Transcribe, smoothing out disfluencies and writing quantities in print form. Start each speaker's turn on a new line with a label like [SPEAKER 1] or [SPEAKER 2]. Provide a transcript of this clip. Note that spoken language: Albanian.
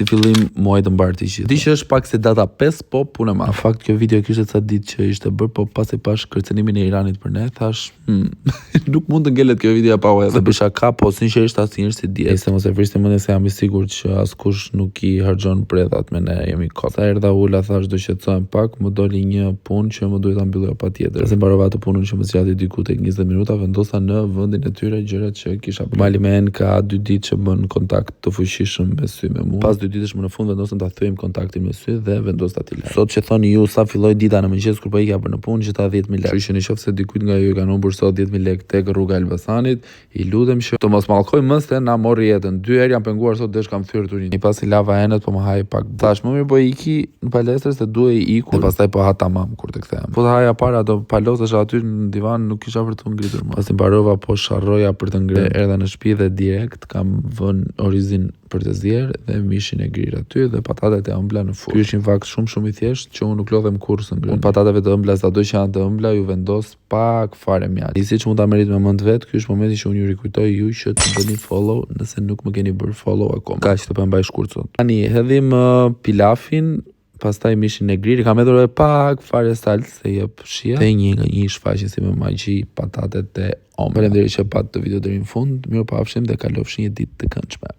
[SPEAKER 1] Si fillim muaj të mbar të gjithë. Di që është pak se data 5, po punë ma. Në fakt kjo video kishte ca ditë që ishte bërë, po pasi pash kërcënimin e Iranit për ne, thash, nuk mund të ngelet kjo video pa edhe. Se bësha ka, po sinqerisht asnjëherë si diet. Se mos e vriste mendjen se jam i sigurt që askush nuk i harxhon predhat me ne, jemi kot. Sa erdha ula thash do shqetësohem pak, më doli një punë që më duhet ta mbyllja patjetër. Se mbarova atë punën që më zgjati diku tek 20 minuta, vendosa në vendin e tyre gjërat që kisha bërë. Mali me ka 2 ditë që bën kontakt të fuqishëm me sy me mua. Pas 2 ditësh më në fund vendosëm ta thyejmë kontaktin me sy dhe vendos ta tilaj. Sot që thoni ju sa filloi dita në mëngjes kur po ikja për në punë që ta 10.000 lekë. Kështu që nëse dikujt nga ju kanë humbur sot 10.000 lekë tek rruga Elbasanit, i lutem që të mos mallkoj më se na morri jetën. 2 herë jam penguar sot desh kam thyer turin. Pasi lava enet po më haj pak. Tash më mirë po iki në palestër se duhej iku dhe pastaj po ha tamam kur të kthehem. Po të haja para do palosesh aty në divan nuk kisha për të ngritur më. Pasi mbarova po sharroja për të ngrënë. Erdha në shtëpi dhe direkt kam vënë orizin për të zier dhe mishin e grir aty dhe patatet e ëmbla në furrë. Ky është një fakt shumë i thjeshtë që unë nuk lodhem kurrë së ngrënë. Unë patateve të ëmbla sado që janë të ëmbla ju vendos pak fare mjalt. Nisi që mund ta merrit me mend vet, ky është momenti që unë ju rikujtoj ju që të bëni follow nëse nuk më keni bërë follow akoma. Kaq të mbaj shkurt sot. Tani hedhim pilafin, pastaj mishin e grir, kam hedhur pak fare salt se jep shija. Dhe një shfaqje si me magji patatet e ëmbla. Faleminderit që pat të video deri në fund. Mirupafshim dhe kalofshi një ditë të këndshme.